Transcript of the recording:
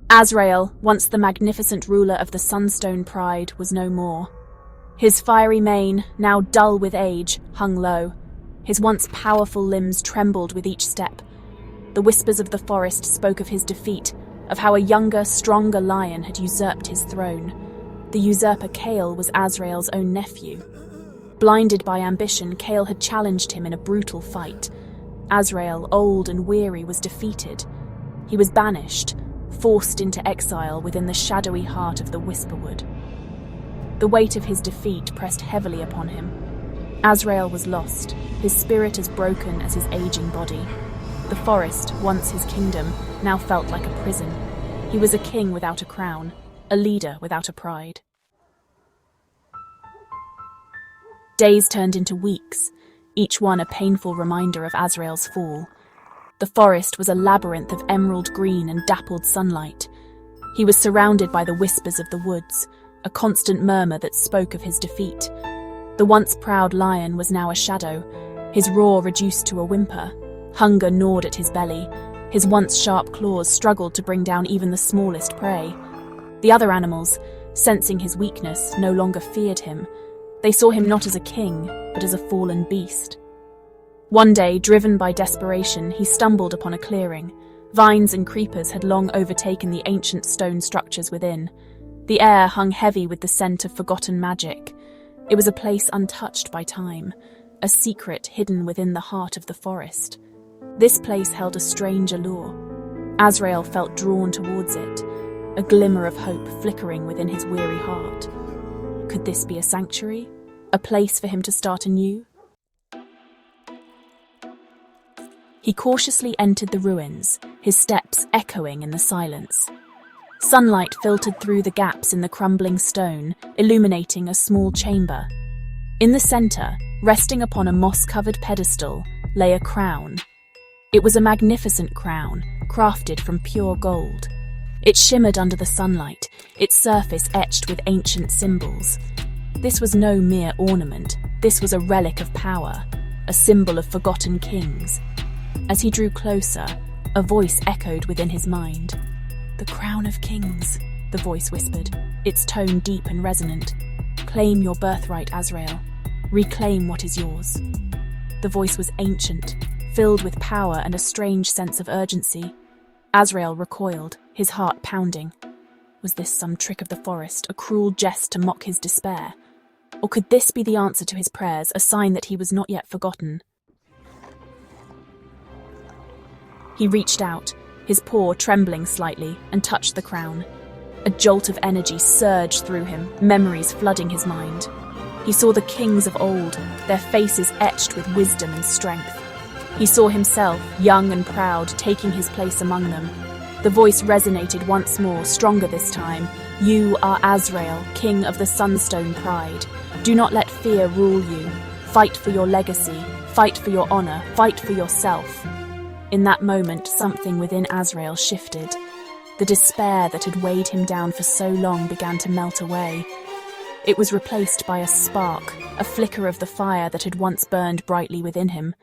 Azrael, once the magnificent ruler of the Sunstone Pride, was no more. His fiery mane, now dull with age, hung low. His once powerful limbs trembled with each step. The whispers of the forest spoke of his defeat, of how a younger, stronger lion had usurped his throne. The usurper Kale was Azrael's own nephew. Blinded by ambition, Kale had challenged him in a brutal fight. Azrael, old and weary, was defeated. He was banished, forced into exile within the shadowy heart of the Whisperwood. The weight of his defeat pressed heavily upon him. Azrael was lost, his spirit as broken as his aging body. The forest, once his kingdom, now felt like a prison. He was a king without a crown, a leader without a pride. Days turned into weeks, each one a painful reminder of Azrael's fall. The forest was a labyrinth of emerald green and dappled sunlight. He was surrounded by the whispers of the woods, a constant murmur that spoke of his defeat. The once proud lion was now a shadow, his roar reduced to a whimper. Hunger gnawed at his belly. His once sharp claws struggled to bring down even the smallest prey. The other animals, sensing his weakness, no longer feared him. They saw him not as a king, but as a fallen beast. One day, driven by desperation, he stumbled upon a clearing. Vines and creepers had long overtaken the ancient stone structures within. The air hung heavy with the scent of forgotten magic. It was a place untouched by time, a secret hidden within the heart of the forest. This place held a strange allure. Azrael felt drawn towards it, a glimmer of hope flickering within his weary heart. Could this be a sanctuary? A place for him to start anew? He cautiously entered the ruins, his steps echoing in the silence. Sunlight filtered through the gaps in the crumbling stone, illuminating a small chamber. In the center, resting upon a moss-covered pedestal, lay a crown. It was a magnificent crown, crafted from pure gold. It shimmered under the sunlight, its surface etched with ancient symbols. This was no mere ornament, this was a relic of power, a symbol of forgotten kings. As he drew closer, a voice echoed within his mind. "The crown of kings," the voice whispered, its tone deep and resonant. "Claim your birthright, Azrael. Reclaim what is yours." The voice was ancient, filled with power and a strange sense of urgency. Azrael recoiled, his heart pounding. Was this some trick of the forest, a cruel jest to mock his despair? Or could this be the answer to his prayers, a sign that he was not yet forgotten? He reached out, his paw trembling slightly, and touched the crown. A jolt of energy surged through him, memories flooding his mind. He saw the kings of old, their faces etched with wisdom and strength. He saw himself, young and proud, taking his place among them. The voice resonated once more, stronger this time. "You are Azrael, king of the Sunstone Pride. Do not let fear rule you. Fight for your legacy, fight for your honor, fight for yourself." In that moment, something within Azrael shifted. The despair that had weighed him down for so long began to melt away. It was replaced by a spark, a flicker of the fire that had once burned brightly within him.